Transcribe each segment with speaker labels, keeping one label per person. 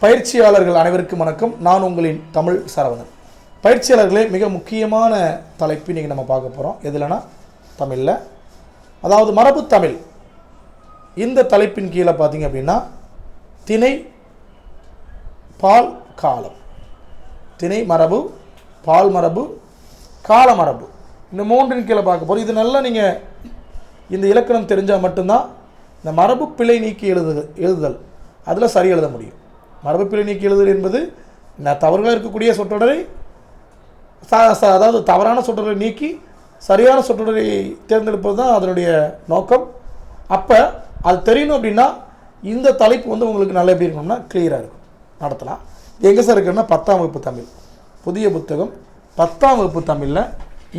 Speaker 1: பயிற்சியாளர்கள் அனைவருக்கும் வணக்கம். நான் உங்களின் தமிழ் சரவணன். பயிற்சியாளர்களே, மிக முக்கியமான தலைப்பு இன்றைக்கி நம்ம பார்க்க போகிறோம். எதுலனா தமிழில், அதாவது மரபு தமிழ். இந்த தலைப்பின் கீழே பார்த்தீங்க அப்படின்னா திணை, பால், காலம். திணை மரபு, பால் மரபு, கால மரபு, இந்த மூன்றின் கீழே பார்க்க போகிறோம். இது நல்லா நீங்கள் இந்த இலக்கணம் தெரிஞ்சால் மட்டும்தான் இந்த மரபு பிழை நீக்கி எழுதுதல் அதில் சரி எழுத முடியும். மரபு பிழை நீக்கி எழுதுதல் என்பது தவறுகளாக இருக்கக்கூடிய சொற்றொடரை, அதாவது தவறான சொற்றொடரை நீக்கி சரியான சொற்றொடரை தேர்ந்தெடுப்பது தான் அதனுடைய நோக்கம். அப்போ அது தெரியணும் அப்படின்னா இந்த தலைப்பு உங்களுக்கு நல்லா எப்படி இருக்கணும்னா கிளியராக இருக்கும், நடத்தலாம். எங்கே சார் இருக்குன்னா 10ஆம் வகுப்பு தமிழ் புதிய புத்தகம் 10ஆம் வகுப்பு தமிழில்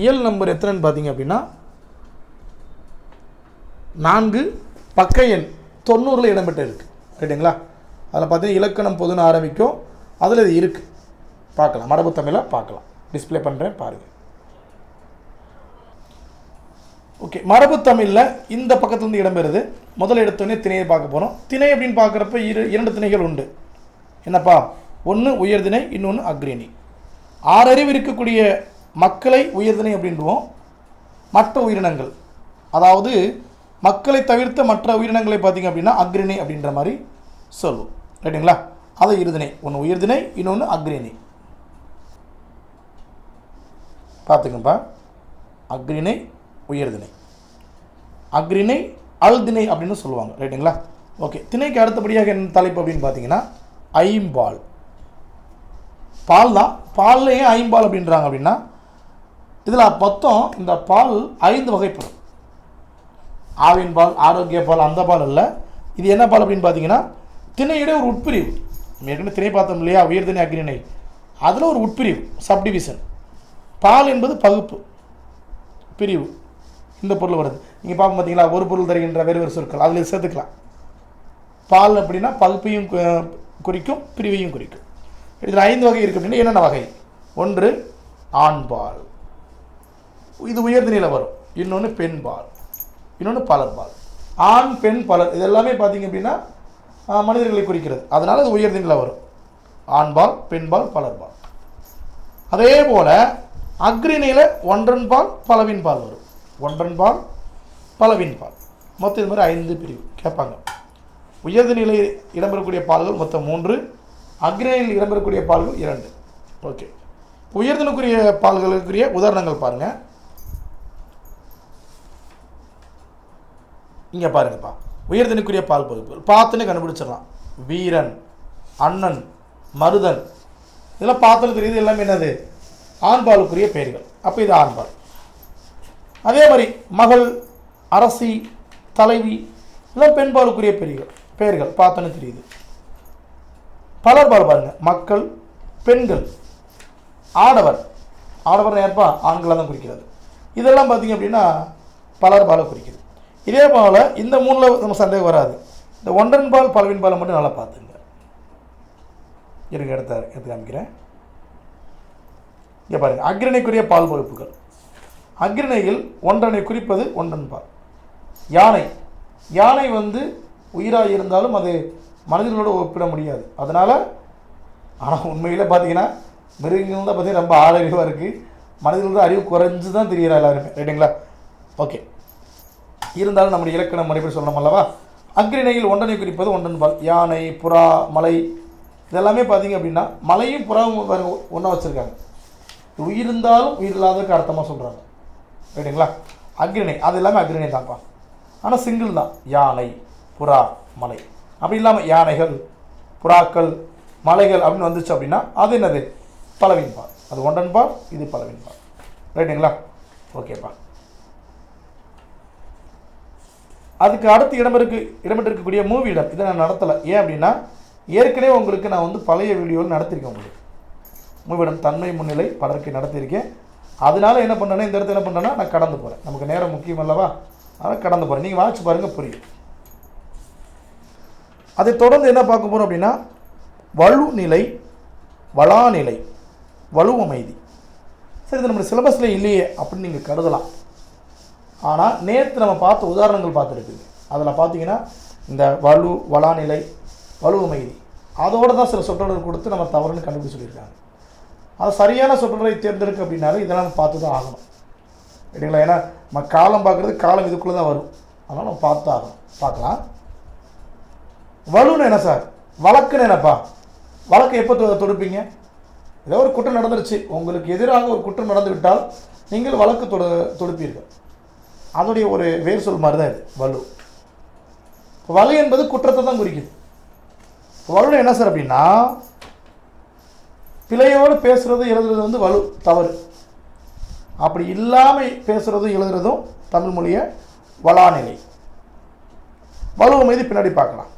Speaker 1: இயல் நம்பர் எத்தனைன்னு பார்த்தீங்க அப்படின்னா 4, பக்க எண் 90 இடம்பெற்று இருக்குது. ரைட்டுங்களா? அதில் பார்த்தீங்கன்னா இலக்கணம் பொதுன்னு ஆரம்பிக்கும். அதில் இது இருக்குது, பார்க்கலாம். மரபு தமிழை பார்க்கலாம். டிஸ்பிளே பண்ணுறேன் பாருங்கள். ஓகே, மரபு தமிழில் இந்த பக்கத்துலேருந்து இடம்பெறுது. முதல் எடுத்தோடனே திணையை பார்க்க போகிறோம். திணை அப்படின்னு பார்க்குறப்ப 2 திணைகள் உண்டு. என்னப்பா? ஒன்று உயர்திணை, இன்னொன்று அக்ரிணை. 6 அறிவு இருக்கக்கூடிய மக்களை உயர்திணை அப்படின்டுவோம். மற்ற உயிரினங்கள், அதாவது மக்களை தவிர்த்த மற்ற உயிரினங்களை பார்த்திங்க அப்படின்னா அக்ரிணை அப்படின்ற மாதிரி சொல்லுவோம். ரைட்டுங்களா? அதை இருதிணை. ஒன்று உயர்திணை, இன்னொன்று அக்ரிணை. பார்த்துங்கப்பா, அக்ரிணை, உயர்திணை. அக்ரிணை அல்திணை அப்படின்னு சொல்லுவாங்க. ரைட்டுங்களா? ஓகே, திணைக்கு அடுத்தபடியாக என்ன தலைப்பு அப்படின்னு பார்த்தீங்கன்னா ஐம்பால். பால் தான். பாலில் ஏன் ஐம்பால் அப்படின்றாங்க அப்படின்னா இதில் மொத்தம் இந்த பால் 5 வகைப்படும். ஆவின் பால், ஆரோக்கிய பால், அந்த பால் இல்லை. இது என்ன பால் அப்படின்னு பார்த்தீங்கன்னா திணையுடைய ஒரு உட்பிரிவு. ஏற்கனவே திணை பார்த்தோம் இல்லையா, உயர்திணை, அக்ரிணை. அதில் ஒரு உட்பிரிவு, சப்டிவிஷன். பால் என்பது பகுப்பு, பிரிவு. இந்த பொருள் வருது. நீங்கள் பார்க்க பார்த்தீங்களா, ஒரு பொருள் தருகின்ற வேறு வேறு சொற்கள் அதில் சேர்த்துக்கலாம். பால் அப்படின்னா பகுப்பையும் குறிக்கும், பிரிவையும் குறிக்கும். இதில் 5 வகை இருக்குது அப்படின்னா என்னென்ன வகை? 1 ஆண்பால், இது உயர்திணையில் வரும். இன்னொன்று பெண்பால், இன்னொன்று பலர்பால். ஆண், பெண், பலர், இது எல்லாமே பார்த்தீங்க அப்படின்னா மனிதர்களை குறிக்கிறது. அதனால் அது உயர்திணையில் வரும். ஆண்பால், பெண்பால், பலர்பால். அதே போல் அக்ரிணையில் ஒன்றன்பால், பலவின் பால் வரும். ஒன்றன்பால், பலவின் பால். மொத்தம் இது மாதிரி 5 பிரிவு கேட்பாங்க. உயர்திணையில் இடம்பெறக்கூடிய பால்கள் மொத்தம் 3, அக்ரிணையில் இடம்பெறக்கூடிய பால்கள் 2. ஓகே, உயர்திணைக்குரிய பால்களுக்குரிய உதாரணங்கள் பாருங்கள். இங்கே பாருங்கப்பா, உயர்திணைக்குரிய பால் பகுப்புகள் பார்த்துன்னு கண்டுபிடிச்சிடலாம். வீரன், அண்ணன், மருதன், இதெல்லாம் பார்த்துன்னு தெரியுது. எல்லாமே என்னது? ஆண்பாலுக்குரிய பெயர்கள். அப்போ இது ஆண்பால். அதே மாதிரி மகள், அரசி, தலைவி, இதெல்லாம் பெண்பாலுக்குரிய பெயர்கள் பார்த்துன்னு தெரியுது. பலர்பால் பாருங்கள். மக்கள், பெண்கள், ஆடவர். ஆடவர் நேர்ப்பா ஆண்களை தான் குறிக்கிறது. இதெல்லாம் பார்த்திங்க அப்படின்னா பலர்பாலை குறிக்கிறது. இதே போல் இந்த 3ல் நம்ம சந்தேகம் வராது. இந்த ஒன்றன்பால், பலவின் பாலை மட்டும் நல்லா பார்த்துங்க. இருங்க, எடுத்து காமிக்கிறேன். இங்கே பாருங்கள், அக்ரிணைக்குரிய பால் பகுப்புகள். அக்ரிணையில் ஒன்றனை குறிப்பது ஒன்றன்பால். யானை. யானை உயிராக இருந்தாலும் அது மனிதர்களோடு ஒப்பிட முடியாது. அதனால், ஆனால் உண்மையில் பார்த்தீங்கன்னா மிருகங்கள் தான் பார்த்தீங்கன்னா ரொம்ப ஆரோக்கியமாக இருக்குது. மனிதர்களோட அறிவு குறைஞ்சு தான் தெரிகிறா எல்லாருமே. ரைட்டுங்களா? ஓகே, இருந்தாலும் நம்முடைய இலக்கண முறைப்படி சொல்லணும் அல்லவா. அக்ரிணையில் ஒன்றனை குறிப்பது ஒன்றன்பால். யானை, புறா, மலை, இதெல்லாமே பார்த்தீங்க அப்படின்னா மலையும் புறாவும் ஒன்றா வச்சுருக்காங்க. உயிர் இருந்தாலும் உயிர் இல்லாததுக்கு அர்த்தமாக சொல்கிறாங்க. ரைட்டுங்களா? அக்ரிணை அது எல்லாமே அக்ரிணை தான்ப்பா, ஆனால் சிங்கிள் தான். யானை, புறா, மலை. அப்படி இல்லாமல் யானைகள், புறாக்கள், மலைகள் அப்படின்னு வந்துச்சு அப்படின்னா அது என்னது? பலவின் பால். அது ஒன்றன்பால், இது பலவின் பால். ரைட்டுங்களா? ஓகேப்பா. அதுக்கு அடுத்து இடம்பெற்றிருக்கக்கூடிய மூவியிடம் இதை நான் நடத்தலை. ஏன் அப்படின்னா ஏற்கனவே உங்களுக்கு நான் பழைய வீடியோவில் நடத்தியிருக்கேன். உங்களுக்கு மூவியிடம் தன்மை முன்னிலை பலருக்கு நடத்தியிருக்கேன். அதனால என்ன பண்ணுறேன்னா இந்த இடத்துல என்ன பண்ணுறேன்னா நான் கடந்து போகிறேன். நமக்கு நேரம் முக்கியம் அல்லவா, அதனால் கடந்து போகிறேன். நீங்கள் வாட்சி பாருங்கள், புரியும். அதை தொடர்ந்து என்ன பார்க்க போகிறோம் அப்படின்னா வலுநிலை, வளாநிலை, வலுவமைதி. சரி, இது நம்ம சிலபஸில் இல்லையே அப்படின்னு நீங்கள் கருதலாம். ஆனால் நேற்று நம்ம பார்த்த உதாரணங்கள் பார்த்துருக்குது. அதில் பார்த்தீங்கன்னா இந்த வலு, வளாநிலை, வலுவமைதி அதோடு தான் சில சொற்றொடர் கொடுத்து நம்ம தவறுன்னு கண்டுபிடிச்சு சொல்லியிருக்காங்க. அது சரியான சொற்றொடரை தேர்ந்தெடுக்க அப்படின்னாலும் இதெல்லாம் நம்ம பார்த்து தான் ஆகணும், சரிங்களா? ஏன்னா நம்ம காலம் பார்க்குறது காலம் இதுக்குள்ளே தான் வரும், அதனால் நம்ம பார்த்து தான் ஆகணும். பார்க்கலாம். வலுன்னு என்ன சார்? வழக்குன்னு என்னப்பா? வழக்கு எப்போ தொடுப்பீங்க? ஏதோ ஒரு குற்றம் நடந்துருச்சு, உங்களுக்கு எதிராக ஒரு குற்றம் நடந்து விட்டால் நீங்கள் வழக்கு தொடுப்பீர்கள். அதோடைய ஒரு வேறு சொல் மாதிரி தான் இது வலு. வலு என்பது குற்றத்தை தான் குறிக்குது. வலு என்ன சார் அப்படின்னா, பிழையோடு பேசுறது எழுதுறது வந்து வலு, தவறு. அப்படி இல்லாமல் பேசுறதும் எழுதுறதும் தமிழ் மொழிய வளாநிலை. வலுவை மீது பின்னாடி பார்க்கலாம்.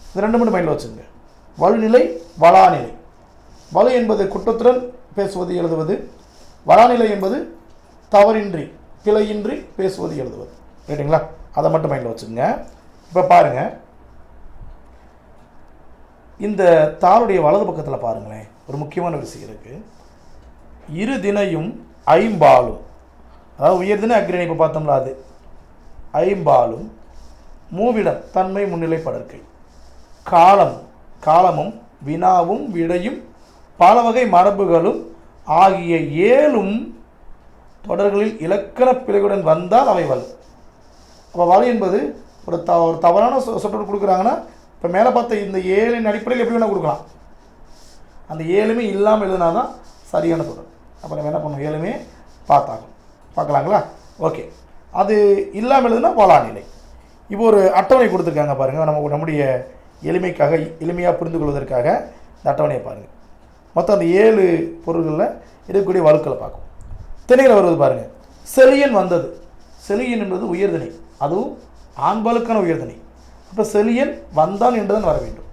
Speaker 1: இந்த ரெண்டு மட்டும் மைண்டில் வச்சுங்க. வலுநிலை, வளாநிலை. வலு என்பது குற்றத்துடன் பேசுவது எழுதுவது, வளாநிலை என்பது தவறின்றி பிழையின்றி பேசுவது எழுதுவது, ரைட்டுங்களா? அதை மட்டும் மைண்டில் வச்சுங்க. இப்போ பாருங்கள், இந்த தாளுடைய வலது பக்கத்தில் பாருங்களேன், ஒரு முக்கியமான விஷயம் இருக்குது. இரு தினையும் ஐம்பாலும், அதாவது உயர்தினை அக்ரிணை இப்போ பார்த்தோம்ல, அது ஐம்பாலும் மூவிடம் தன்மை முன்னிலை படற்கை காலமும் வினாவும் விடையும் பல வகை மரபுகளும் ஆகிய 7ம் தொடர்களில் இலக்கண பிழையுடன் வந்தால் அவை வலு. அப்போ வலு என்பது ஒரு தவறான சொற்றொடர் கொடுக்குறாங்கன்னா, இப்போ மேலே பார்த்த இந்த 7ன் அடிப்படையில் எப்படி வேணால் கொடுக்கலாம். அந்த 7மே இல்லாமல் எழுதுனா தான் சரியான தொடர். அப்போ நம்ம என்ன பண்ணணும்? 7மே பார்க்கலாங்களா? ஓகே, அது இல்லாமல் எழுதுனா வளாநிலை. இப்போ ஒரு அட்டவணை கொடுத்துருக்காங்க பாருங்கள், நம்முடைய எளிமைக்காக, எளிமையாக புரிந்து கொள்வதற்காக இந்த அட்டவணையை பாருங்கள். மொத்தம் அந்த 7 பொருள்களில் இருக்கக்கூடிய வலுக்களை பார்க்கும். திணையில் வருவது பாருங்கள், செலியன் வந்தது. செலியன் என்பது உயர்திணை, அதுவும் ஆண்பாலுக்கான உயர்திணை. அப்போ செலியன் வந்தான் என்று தான் வர வேண்டும்.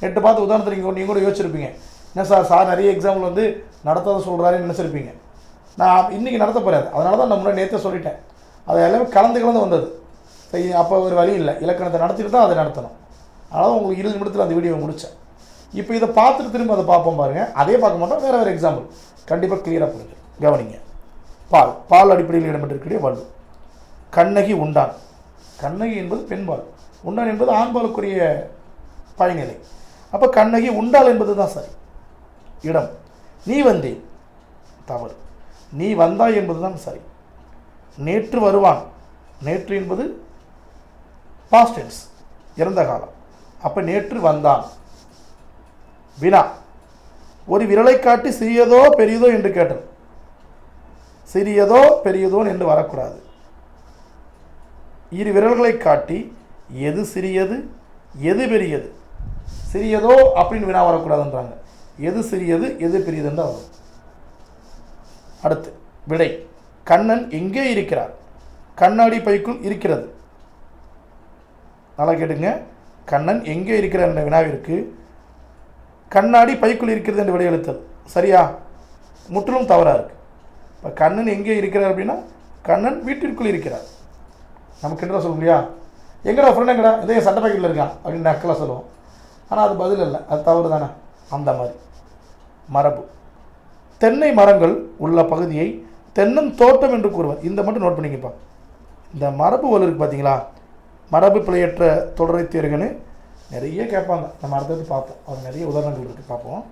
Speaker 1: நேற்று பார்த்து உதாரணத்துக்கு நீங்கள் கூட யோசிச்சிருப்பீங்க, என்ன சார் நிறைய எக்ஸாம்பிள் வந்து நடத்தாத சொல்கிறாருன்னு நினச்சிருப்பீங்க. நான் இன்றைக்கி நடத்த போகிறாரு, அதனால தான் நான் முன்னாடி நேற்று சொல்லிட்டேன். அது எல்லாமே கலந்து வந்தது. சரி, அப்போ ஒரு வழி இல்லை, இலக்கணத்தை நடத்திட்டு தான் அதை நடத்தணும். அதனால் உங்களுக்கு 20 நிமிடத்தில் அந்த வீடியோவை முடித்தேன். இப்போ இதை பார்த்துட்டு திரும்ப அதை பார்ப்போம் பாருங்கள். அதே பார்க்க மாட்டோம், வேறு எக்ஸாம்பிள் கண்டிப்பாக கிளியராக புரிஞ்சு கவனிங்க. பால் அடிப்படையில் இடம்பெற்றிருக்கக்கூடிய வலு. கண்ணகி உண்டான். கண்ணகி என்பது பெண்பால், உண்டான் என்பது ஆண்பாலுக்குரிய பயனிலை. அப்போ கண்ணகி உண்டாள் என்பது தான் சரி. இடம் நீ வந்தேன், தவறு. நீ வந்தாய் என்பது தான் சரி. நேற்று வருவான். நேற்று என்பது பாஸ்ட் டென்ஸ், இறந்த காலம். அப்போ நேற்று வந்தான். வினா, ஒரு விரலை காட்டி சிறியதோ பெரியதோ என்று கேட்டது. சிறியதோ பெரியதோ என்று வரக்கூடாது. இரு விரல்களை காட்டி எது சிறியது எது பெரியது, சிறியதோ அப்படின்னு வினா வரக்கூடாதுன்றாங்க. எது சிறியது எது பெரியதுன்னு வரும். அடுத்து விடை, கண்ணன் எங்கே இருக்கிறார்? கண்ணாடி பைக்குள் இருக்கிறது. நல்லா கேட்டுங்க, கண்ணன் எங்கே இருக்கிறார் என்ற வினாவிற்கு கண்ணாடி பைக்குள் இருக்கிறது என்று விடையளித்தது சரியா? முற்றிலும் தவறாக இருக்குது. இப்போ கண்ணன் எங்கே இருக்கிறார் அப்படின்னா கண்ணன் வீட்டிற்குள் இருக்கிறார். நமக்கு என்ன சொல்ல முடியா? எங்கடா ஃப்ரெண்ட் எங்கடா, இதே சட்டை பாக்கெட்டில் இருக்கான் அப்படின்னு நக்கலாக சொல்லுவோம். ஆனால் அது பதில் இல்லை, அது தவறு தானே. அந்த மாதிரி மரபு, தென்னை மரங்கள் உள்ள பகுதியை தென்னன் தோட்டம் என்று கூறுவார். இந்த மட்டும் நோட் பண்ணிக்கப்பா. இந்த மரபு வலு இருக்குது பார்த்தீங்களா, மரபு பிழையற்ற தொடரை தேர்வுன்னு நிறைய கேட்பாங்க. நம்ம அடுத்தது பார்ப்போம், அது நிறைய உதாரணங்கள் இருக்குது, பார்ப்போம்.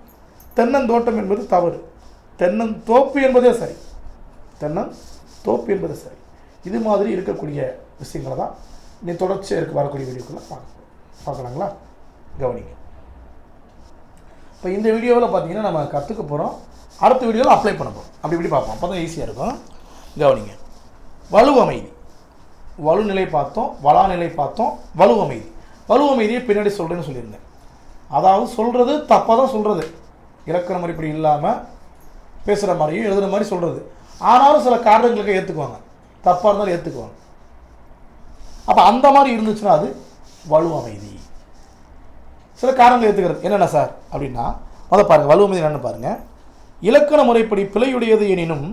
Speaker 1: தென்னந்தோட்டம் என்பது தவறு, தென்னன் தோப்பு என்பதே சரி. தென்னன் தோப்பு என்பது சரி. இது மாதிரி இருக்கக்கூடிய விஷயங்களை தான் நீ தொடர்ச்சியாக இருக்க வரக்கூடிய வீடியோக்குள்ளே பார்க்கலாங்களா? கவனிங்க. இப்போ இந்த வீடியோவில் பார்த்தீங்கன்னா நம்ம கற்றுக்க போகிறோம், அடுத்த வீடியோவில் அப்ளை பண்ண போகிறோம். அப்படி இப்படி பார்ப்போம், அப்போ தான் ஈஸியாக இருக்கும். கவனிங்க. வலு அமைதி, வலுநிலை பார்த்தோம், வளாநிலை பார்த்தோம், வலு அமைதி. வலு அமைதியை பின்னாடி சொல்கிறேன்னு சொல்லியிருந்தேன். அதாவது சொல்கிறது தப்பாக தான் சொல்கிறது, இலக்கண மாதிரி இப்படி இல்லாமல் பேசுகிற மாதிரியும் எழுதுகிற மாதிரி சொல்கிறது. ஆனாலும் சில காரணங்களுக்கு ஏற்றுக்குவாங்க, தப்பாக இருந்தாலும் ஏற்றுக்குவாங்க. அப்போ அந்த மாதிரி இருந்துச்சுன்னா அது வலு அமைதி. சில காரணங்கள் ஏற்றுக்கிறது என்னென்ன சார் அப்படின்னா, பாருங்கள், வலு அமைதி என்னென்னு பாருங்கள். இலக்கண முறைப்படி பிழையுடையது எனினும்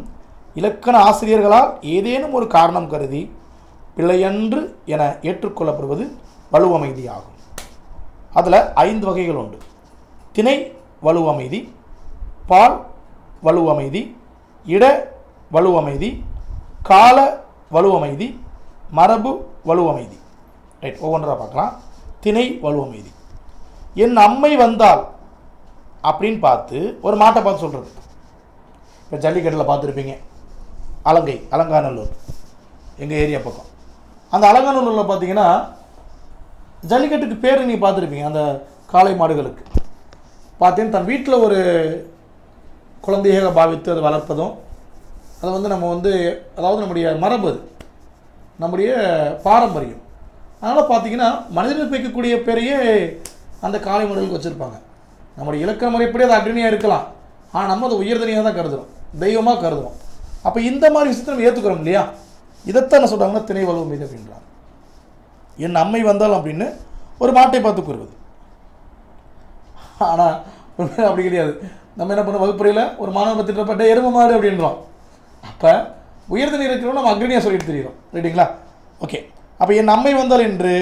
Speaker 1: இலக்கண ஆசிரியர்களால் ஏதேனும் ஒரு காரணம் கருதி பிழையன்று என ஏற்றுக்கொள்ளப்படுவது வலு அமைதி ஆகும். அதில் 5 வகைகள் உண்டு. திணை வலு அமைதி, பால் வலு அமைதி, இட வலு அமைதி, கால வலு அமைதி, மரபு வலு அமைதி. ரைட், ஒவ்வொன்றாக பார்க்கலாம். திணை வலு அமைதி. என் அம்மை வந்தால் அப்படின்னு பார்த்து ஒரு மாட்டை பார்த்து சொல்கிறது. இப்போ ஜல்லிக்கட்டில் பார்த்துருப்பீங்க, அலங்காநல்லூர் எங்கள் ஏரியா பக்கம். அந்த அலங்காநல்லூரில் பார்த்தீங்கன்னா ஜல்லிக்கட்டுக்கு பேர் நீங்கள் பார்த்துருப்பீங்க. அந்த காளை மாடுகளுக்கு பார்த்தீங்கன்னா தன் வீட்டில் ஒரு குழந்தையாக பாவித்து அதை வளர்ப்பதும், அதை வந்து நம்ம வந்து அதாவது நம்முடைய மரபு, அது நம்முடைய பாரம்பரியம். அதனால் பார்த்தீங்கன்னா மனிதர்கள் வைக்கக்கூடிய பேரையே அந்த காளை மாடுகளுக்கு வச்சுருப்பாங்க. நம்முடைய இலக்க முறைப்படி அது அக்னியாக இருக்கலாம், ஆனால் நம்ம அதை உயர்தனியாக தான் கருதுகிறோம், தெய்வமாக கருதுகிறோம். அப்போ இந்த மாதிரி விஷயத்தை நம்ம ஏற்றுக்கிறோம் இல்லையா? இதைத்தான் என்ன சொல்கிறாங்கன்னா திணை வலுவ மீது அப்படின்றாங்க. என் அம்மை வந்தால் அப்படின்னு ஒரு மாட்டை பார்த்து கூறுவது. ஆனால் அப்படி கிடையாது. நம்ம என்ன பண்ண வகுப்பறையில் ஒரு மாணவன் பற்றிட்டப்பட்ட எரும மாடு அப்படின்றோம். அப்போ உயர்தனி இருக்கிறோம் நம்ம அக்னியாக சொல்லிட்டு தெரிகிறோம். ரைட்டுங்களா? ஓகே. அப்போ என் அம்மை வந்தால் என்று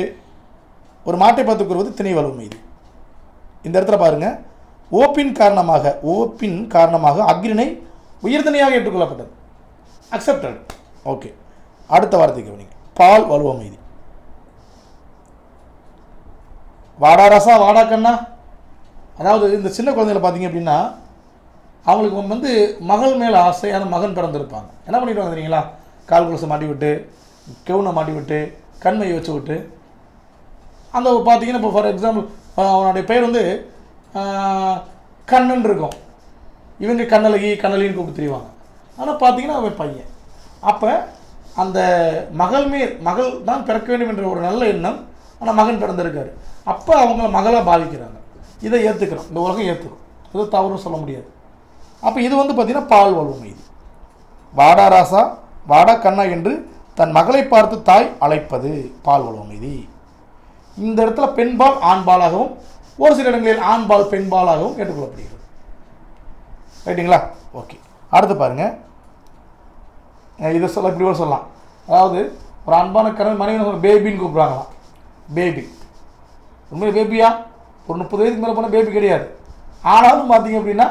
Speaker 1: ஒரு மாட்டை பார்த்து கூறுவது திணை வலுவ மீது. இந்த இடத்துல பாருங்கள், ஓப்பின் காரணமாக அக்னினை உயர்தனியாக ஏற்றுக்கொள்ளப்பட்டது, அக்செப்டட். ஓகே, அடுத்த வார்த்தைக்கு கவனிங்க. பால் வலுவ மீதி. வாடா ரசா வாடா கண்ணா. அதாவது இந்த சின்ன குழந்தைகளை பார்த்தீங்க அப்படின்னா அவங்களுக்கு வந்து மகள் மேலே ஆசையான மகன் பிறந்திருப்பாங்க. என்ன பண்ணிட்டு வந்துறீங்களா? கால் குலசை மாட்டி விட்டு, கெவுனை மாட்டி விட்டு, கண்மையை வச்சு விட்டு, அந்த பார்த்தீங்கன்னா இப்போ ஃபார் எக்ஸாம்பிள் அவனுடைய பெயர் வந்து கண்ணன் இருக்கும், இவங்க கண்ணலின்னு கூப்பிட்டு தெரிவாங்க. ஆனால் பார்த்தீங்கன்னா அவன் பையன். அப்போ அந்த மகள் தான் பிறக்க வேண்டும் என்ற ஒரு நல்ல எண்ணம், ஆனால் மகன் பிறந்திருக்காரு. அப்போ அவங்கள மகளாக பாதிக்கிறாங்க. இதை ஏற்றுக்கிறோம், இந்த உலகம் ஏற்றுக்கிறோம், இது தவறுன்னு சொல்ல முடியாது. அப்போ இது வந்து பார்த்திங்கன்னா பால் வலுவ மீதி. வாடா ராசா வாடா கண்ணா என்று தன் மகளை பார்த்து தாய் அழைப்பது பால் வலுவ மீதி. இந்த இடத்துல பெண்பால் ஆண்பாலாகவும், ஒரு சில இடங்களில் ஆண்பால் பெண்பாலாகவும் ஏற்றுக்கொள்ளப்படுகிறது. ரைட்டுங்களா? ஓகே, அடுத்து பாருங்கள். இதை இப்படி கூட சொல்லலாம். அதாவது ஒரு அன்பான கணவன் மனைவி பேபின்னு கூப்பிட்றாங்களாம். பேபி உண்மையிலே பேபியா? ஒரு 30 வயதுக்கு மேலே போனால் பேபி கிடையாது. ஆனாலும் பார்த்தீங்க அப்படின்னா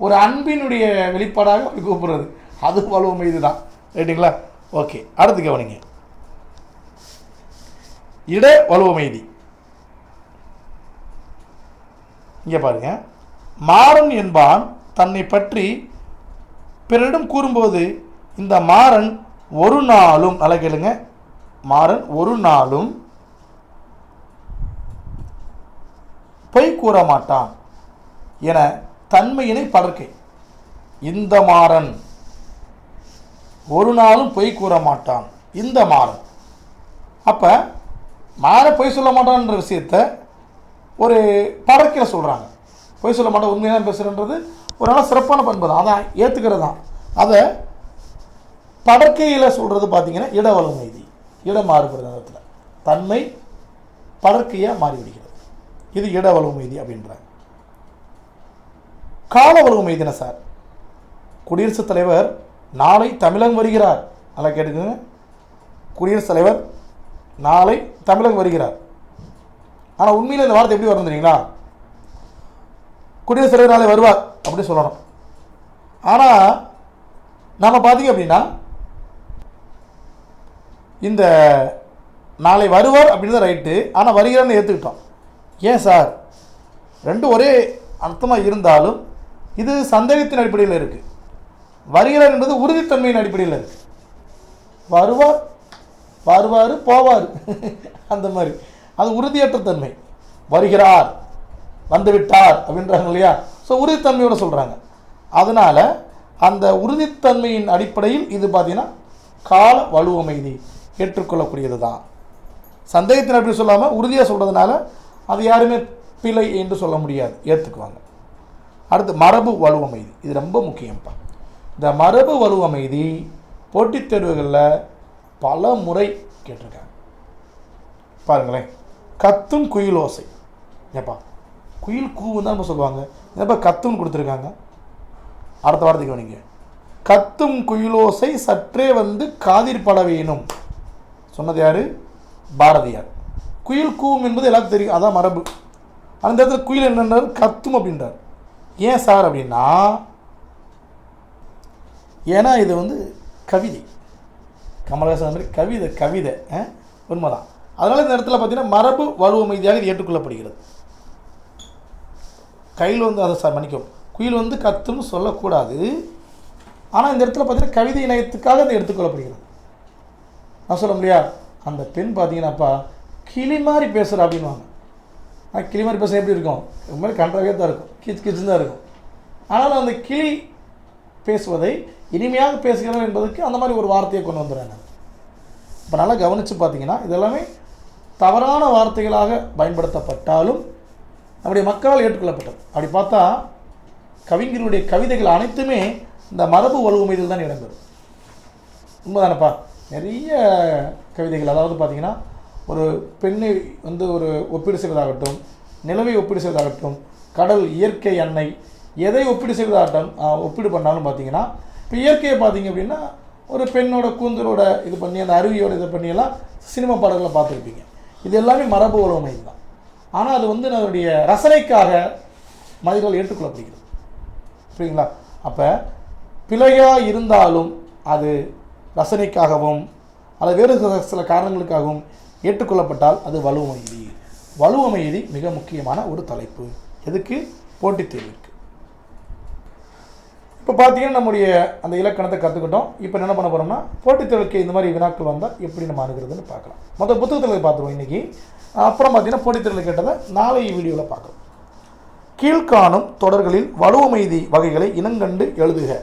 Speaker 1: ஒரு அன்பினுடைய வெளிப்பாடாக அப்படி கூப்பிட்றது, அது வலுவ மீது தான். ரைட்டுங்களா? ஓகே, அடுத்து கவனிங்க. இட வலுவ மீதி. இங்கே பாருங்க, மாறன் என்பான் தன்னை பற்றி பிறரிடம் கூறும்போது இந்த மாறன் ஒரு நாளும், நல்லா கேளுங்க, மாறன் ஒரு நாளும் பொய் கூற மாட்டான் என தன்மையினை படர்க்கை. இந்த மாறன் ஒரு நாளும் பொய் கூற மாட்டான், இந்த மாறன். அப்போ மாறன் பொய் சொல்ல மாட்டான்ற விஷயத்த ஒரு படர்க்கையில் சொல்கிறாங்க. பொய் சொல்ல மாட்டான், உண்மையாக பேசுகிறன்றது ஒரு நல்ல சிறப்பான பண்பு தான், அதான் ஏற்றுக்கிறது தான். அதை படர்க்கையில் சொல்கிறது பார்த்தீங்கன்னா இட வலுவ மீதி. இடம் மாறுபடுற நேரத்தில் தன்மை படர்க்கையாக மாறிவிடுகிறது. இது இட வலுவ மீதி அப்படின்றாங்க. கால வலுவ மீதின சார், குடியரசுத் தலைவர் நாளை தமிழகம் வருகிறார். நல்லா கேட்டுக்கோங்க, குடியரசுத் தலைவர் நாளை தமிழகம் வருகிறார். ஆனால் உண்மையில் இந்த வார்த்தை எப்படி வரும் தெரியுங்களா? குடியரசுத் தலைவர் நாளை வருவார் அப்படி சொல்லணும். ஆனால் நம்ம பார்த்தீங்க அப்படின்னா இந்த நாளை வருவார் அப்படின்னு தான் ரைட்டு, ஆனால் வருகிறான்னு ஏற்றுக்கிட்டோம். ஏன் சார்? ரெண்டும் ஒரே அர்த்தமாக இருந்தாலும் இது சந்தேகத்தின் அடிப்படையில் இருக்குது. வருகிறார் என்பது உறுதித்தன்மையின் அடிப்படையில் இருக்குது. வருவார் போவார் அந்த மாதிரி, அது உறுதியற்ற தன்மை. வருகிறார், வந்துவிட்டார் அப்படின்றாங்க இல்லையா? ஸோ உறுதித்தன்மையோடு சொல்கிறாங்க. அதனால் அந்த உறுதித்தன்மையின் அடிப்படையில் இது பார்த்தீங்கன்னா கால வலுவ மீதி ஏற்றுக்கொள்ளக்கூடியது தான். சந்தேகத்தின் அடிப்படையில் சொல்லாமல் உறுதியாக சொல்கிறதுனால அது யாருமே பிழை என்று சொல்ல முடியாது, ஏற்றுக்குவாங்க. அடுத்து மரபு வலுவ மீதி. இது ரொம்ப முக்கியம்ப்பா. இந்த மரபு வலுவ மீதி போட்டித் தேர்வுகளில் பல முறை கேட்டிருக்காங்க. பாருங்களேன், கத்தும் குயில் ஓசை. ஏப்பா குயில் கூவுன்னு தான் நம்ம சொல்லுவாங்க, ஏப்பா கத்துன்னு கொடுத்துருக்காங்க. அடுத்த வார்த்தைக்கு கவனிங்க. கத்தும் குயிலோசை சற்றே வந்து காதிர் பட வேணும் சொன்னது யார்? பாரதியார். குயில் கூவும் என்பது எல்லாத்துக்கும் தெரியும், அதான் மரபு. அந்த இடத்துல குயில் என்னன்றார்? கத்தும் அப்படின்றார். ஏன் சார் அப்படின்னா, ஏன்னா இது வந்து கவிதை, கமலஹாசன் மாதிரி கவிதை உண்மைதான். அதனால் இந்த இடத்துல பார்த்தீங்கன்னா மரபு வலுவ மீதியாக இது ஏற்றுக்கொள்ளப்படுகிறது. கையில் வந்து அதை மன்னிக்கும், குயில் வந்து கத்துன்னு சொல்லக்கூடாது. ஆனால் இந்த இடத்துல பார்த்தீங்கன்னா கவிதை இணையத்துக்காக அதை எடுத்துக்கொள்ளப்படுகிறது. நான் சொல்ல முடியா, அந்த பெண் பார்த்தீங்கன்னாப்பா கிளி மாதிரி பேசுகிற அப்படின்வாங்க. ஆனால் கிளி மாதிரி பேசுகிற எப்படி இருக்கும்? இது மாதிரி கன்றாவே தான் இருக்கும், கிச்சு கிச்சுன்னு தான் இருக்கும். ஆனாலும் அந்த கிளி பேசுவதை இனிமையாக பேசுகிறோம் என்பதற்கு அந்த மாதிரி ஒரு வார்த்தையை கொண்டு வந்துடுறாங்க. இப்போ நல்லா கவனித்து பார்த்தீங்கன்னா இதெல்லாமே தவறான வார்த்தைகளாக பயன்படுத்தப்பட்டாலும் நம்முடைய மக்களால் ஏற்றுக்கொள்ளப்பட்டது. அப்படி பார்த்தா கவிஞருடைய கவிதைகள் அனைத்துமே இந்த மரபு வலுவமைதில் தான் இடம்பெறும். உண்மைதானப்பா? நிறைய கவிதைகள், அதாவது பார்த்திங்கன்னா ஒரு பெண்ணை வந்து ஒரு ஒப்பீடு செய்வதாகட்டும், நிலவை ஒப்பீடு செய்வதாகட்டும், கடல், இயற்கை, அன்னை, எதை ஒப்பீடு செய்வதாகட்டும் ஒப்பீடு பண்ணாலும் பார்த்திங்கன்னா இப்போ இயற்கையை பார்த்திங்க அப்படின்னா ஒரு பெண்ணோட கூந்தலோட இது பண்ணி அந்த அருவியோட இதை பண்ணியெல்லாம் சினிமா பாடல்களை பார்த்துருப்பீங்க. இது எல்லாமே மரபு வலுவமைதி தான். ஆனால் அது வந்து அதனுடைய ரசனைக்காக மனிதர்கள் ஏற்றுக்கொள்ளப்படுகிறது. புரியுங்களா? அப்போ பிழையாக இருந்தாலும் அது ரசனைக்காகவும் அது வேறு சில காரணங்களுக்காகவும் ஏற்றுக்கொள்ளப்பட்டால் அது வலுவமைதி. வலுவமைதி மிக முக்கியமான ஒரு தலைப்பு. எதுக்கு? போட்டித் தேர்விற்கு. இப்போ பார்த்தீங்கன்னா நம்முடைய அந்த இலக்கணத்தை கற்றுக்கிட்டோம். இப்போ என்ன பண்ண போகிறோம்னா போட்டித் தேர்வுக்கு இந்த மாதிரி வினாக்கள் வந்தால் எப்படி நம்ம அணுகிறதுன்னு பார்க்கலாம். மொதல் புத்தகத்தில் பார்த்துருவோம் இன்றைக்கி. அப்புறம் பார்த்தீங்கன்னா போட்டித் தேர்வில் கேட்டதை நாளை வீடியோவில் பார்க்கலாம். கீழ்காணும் தொடர்களில் வலுவமைதி வகைகளை இனங்கண்டு எழுதுக.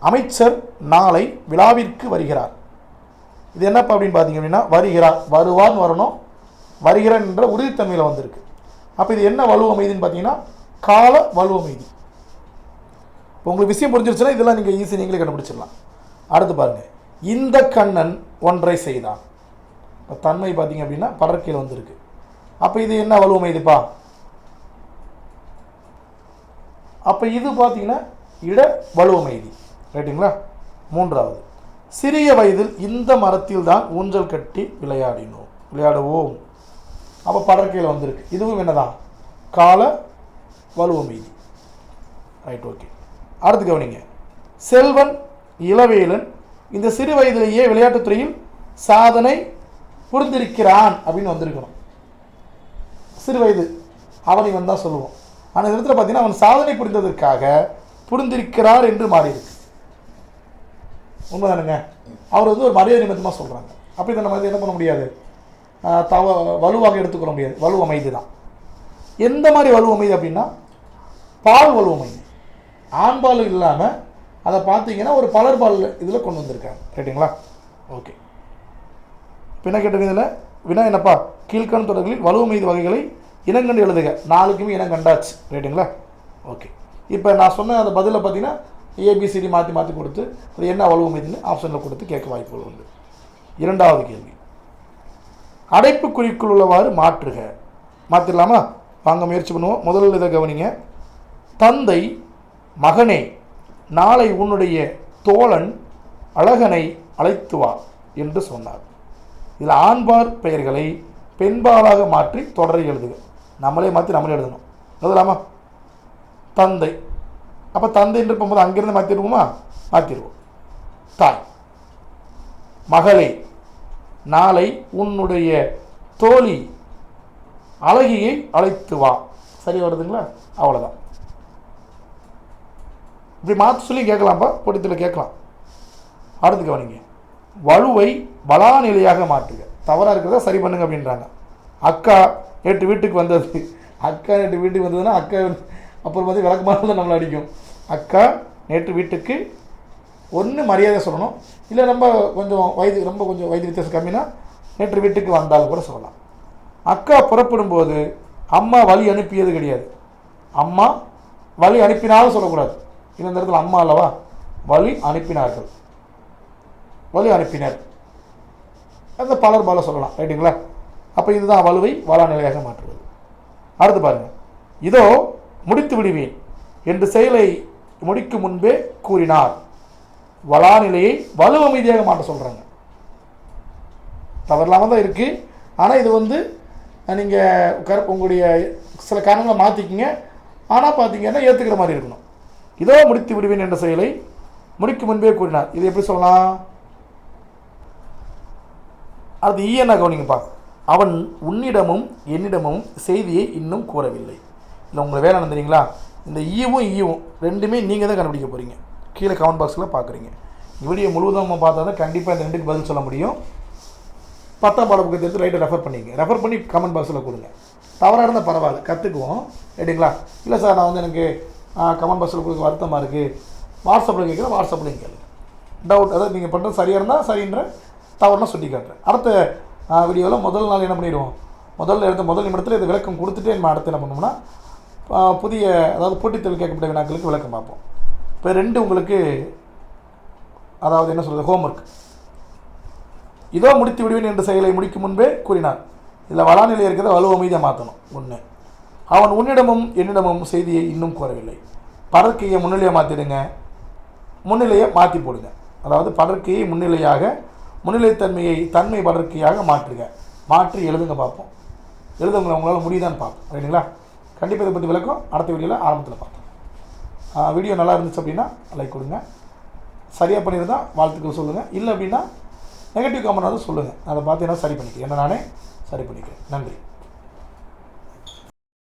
Speaker 1: அமைச்சர் நாளை விழாவிற்கு வருகிறார். இது என்னப்பா அப்படின்னு பார்த்தீங்க அப்படின்னா வருகிறார், வருவார்னு வரணும், வருகிறார் என்ற உறுதித்தன்மையில் வந்திருக்கு. அப்போ இது என்ன வலுவமைதின்னு பார்த்தீங்கன்னா கால வலுவமைதி. உங்களுக்கு விஷயம் புரிஞ்சிருச்சுன்னா இதெல்லாம் நீங்கள் ஈஸி நீங்களே கண்டுபிடிச்சிடலாம். அடுத்து பாருங்கள், இந்த கண்ணன் ஒன்றை செய்தான். இப்போ தன்மை பார்த்தீங்க அப்படின்னா படற்கையில் வந்திருக்கு. அப்போ இது என்ன வலுவமைதிப்பா? அப்போ இது பார்த்தீங்கன்னா இட வலுவமைதி. ரைட்டுங்களா? மூன்றாவது, சிறிய வயதில் இந்த மரத்தில் தான் ஊஞ்சல் கட்டி விளையாடுவோம். அப்போ படற்கையில் வந்திருக்கு. இதுவும் என்னதான்? கால வலுவமைதி. Right, okay. அடுத்து கவனிங்க, செல்வன் இளவேலன் இந்த சிறு வயதிலேயே விளையாட்டுத்துறையில் சாதனை புரிந்திருக்கிறான் அப்படின்னு வந்திருக்கணும். சிறு வயது அவனை வந்தால் சொல்லுவோம். ஆனால் இந்த இடத்துல பார்த்தீங்கன்னா அவன் சாதனை புரிந்ததற்காக புரிந்திருக்கிறார் என்று மாறியிருக்கு. உண்மைதானுங்க? அவர் வந்து ஒரு மரியாதை நிமித்தமாக சொல்கிறாங்க. அப்படி நம்ம என்ன பண்ண முடியாது, வலுவாக எடுத்துக்கொள்ள முடியாது. வலுவமைதி தான். எந்த மாதிரி வலுவமைதி அப்படின்னா பால் வலுவமைதி. ஆண்பால் இல்லாமல் அதை பார்த்தீங்கன்னா ஒரு பலர்பால் இதில் கொண்டு வந்திருக்காங்க. ரைட்டுங்களா? ஓகே. இப்போ என்ன கேட்டிருக்கீங்க வினா என்னப்பா? கீழ்காணும் தொடர்களில் வலுவமைதி வகைகளை இனங்கண்டு எழுதுக. நாளுக்குமே இனம் கண்டாச்சு. ரைட்டுங்களா? ஓகே. இப்போ நான் சொன்ன அந்த பதிலை பார்த்தீங்கன்னா ஏபிசிடி மாற்றி கொடுத்து அது என்ன வலுவமைதின்னு ஆப்ஷனில் கொடுத்து கேட்க வாய்ப்புகள் உண்டு. இரண்டாவது கேள்வி, அடைப்புக்குறிக்குள் உள்ளவாறு மாற்றுக. மாற்றிடலாமா? வாங்க முயற்சி பண்ணுவோம். முதல்ல இதை கவனிங்க. தந்தை மகனே, நாளை உன்னுடைய தோழன் அழகனை அழைத்து வா என்று சொன்னார். இதில் ஆண்பார் பெயர்களை பெண்பாலாக மாற்றி தொடரை எழுதுக. நம்மளே மாற்றி நம்மளே எழுதணும். எழுதலாமா? தந்தை. அப்போ தந்தை என்று போகும்போது அங்கிருந்து மாற்றிடுவோமா? மாற்றிடுவோம். தாய். மகளே, நாளை உன்னுடைய தோழி அழகியை அழைத்து வா. சரி வருதுங்களா? அவ்வளோதான். இப்படி மாற்றி சொல்லி கேட்கலாம்ப்பா, போட்டித்தில் கேட்கலாம். அடுத்து கவனிங்க, வலுவை வளாநிலையாக மாற்றுக. தவறாக இருக்கிறதா சரி பண்ணுங்க அப்படின்றாங்க. அக்கா நேற்று வீட்டுக்கு வந்தது. அக்கா நேற்று வீட்டுக்கு வந்ததுன்னா அக்கா அப்புறம் பார்த்து விளக்கமாக தான் நம்மளை அடிக்கும். அக்கா நேற்று வீட்டுக்கு ஒன்று மரியாதை சொல்லணும், இல்லை ரொம்ப கொஞ்சம் வயது வித்தியாசம் கம்மினா நேற்று வீட்டுக்கு வந்தாலும் கூட சொல்லலாம். அக்கா புறப்படும் போது அம்மா வழி அனுப்பியது கிடையாது. அம்மா வழி அனுப்பினாலும் சொல்லக்கூடாது. இந்த இடத்துல அம்மா அல்லவா, வழி அனுப்பினார்கள், வழி அனுப்பினர், அந்த பலர்பால சொல்லலாம். ரைட்டுங்களா? அப்போ இதுதான் வலுவை வளாநிலையாக மாற்றுவது. அடுத்து பாருங்கள், இதோ முடித்து விடுவேன் என்று செயலை முடிக்கும் முன்பே கூறினார். வளாநிலையை வலுவமைதியாக மாற்ற சொல்கிறாங்க. தவறில்லாமல் தான் இருக்குது. ஆனால் இது வந்து நீங்கள் உங்களுடைய சில காரணங்களை மாற்றிக்கிங்க. ஆனால் பார்த்தீங்கன்னா ஏற்றுக்கிற மாதிரி இருக்கணும். இதோ முடித்து விடுவேன் என்ற செயலை முடிக்கும் முன்பே கூறினார். இது எப்படி சொல்லலாம்? அது ஈயனா கவனிங்கப்பா. அவன் உன்னிடமும் என்னிடமும் செய்தியை இன்னும் கூறவில்லை. இல்லை உங்களுக்கு வேலை தெரியுங்களா, இந்த ஈவும் ரெண்டுமே நீங்கள் தான் கண்டுபிடிக்க போகிறீங்க. கீழே கமெண்ட் பாக்ஸில் பார்க்குறீங்க. வீடியோ முழுவதும் பார்த்தா தான் கண்டிப்பாக இந்த ரெண்டுக்கு பதில் சொல்ல முடியும். 10ஆம் பாட புக்கத்தை எடுத்து ரைட்டை ரெஃபர் பண்ணி கமெண்ட் பாக்ஸில் கொடுங்க. தவறாக இருந்தால் பரவாயில்ல, கற்றுக்குவோம். ரைட்டுங்களா? இல்லை சார் நான் வந்து எனக்கு கமெண்ட் பாக்ஸில் கொடுக்க வருத்தமாக இருக்குது, வாட்ஸ்அப்பில் கேட்குறேன், வாட்ஸ்அப்லையும் கேளுங்க. டவுட் அதாவது நீங்கள் பண்ணுறது சரியாக இருந்தால் சரின்ற, தவறுனா சுட்டி காட்டுறேன். அடுத்த வீடியோவில் முதல் நாள் என்ன பண்ணிவிடுவோம், முதல் நிமிடத்தில் இது விளக்கம் கொடுத்துட்டு நம்ம அடுத்து என்ன பண்ணோம்னா புதிய அதாவது போட்டித்தேர்வு கேட்கப்பட்ட வினாக்களுக்கு விளக்கம் பார்ப்போம். இப்போ 2 உங்களுக்கு அதாவது என்ன சொல்கிறது, ஹோம்ஒர்க். இதோ முடித்து விடுவேன் என்ற செயலை முடிக்கும் முன்பே கூறினார். இதில் வளாநிலை இருக்கிறத வலுவ மீதியாக மாற்றணும். 1, அவன் உன்னிடமும் என்னிடமும் செய்தியை இன்னும் கோரவில்லை. படற்கையை முன்னிலையை மாற்றிடுங்க, முன்னிலையை மாற்றி போடுங்க. அதாவது படற்கையை முன்னிலைத்தன்மையை தன்மை படற்கையாக மாற்றி எழுதுங்க பார்ப்போம். எழுதுங்க உங்களால் முடியுதான்னு பார்ப்போம். ரைட்டுங்களா? கண்டிப்பாக இதை பற்றி விளக்கம் அடுத்த வீடியோவில் ஆரம்பத்தில் பார்த்தோம். வீடியோ நல்லா இருந்துச்சு அப்படின்னா லைக் கொடுங்க. சரியாக பண்ணியிருந்தால் வாழ்த்துக்கள் சொல்லுங்கள். இல்லை அப்படின்னா நெகட்டிவ் கமெண்ட் வந்து சொல்லுங்கள். அதை பார்த்து என்ன சரி பண்ணிக்கிறேன், நானே சரி பண்ணிக்கிறேன். நன்றி.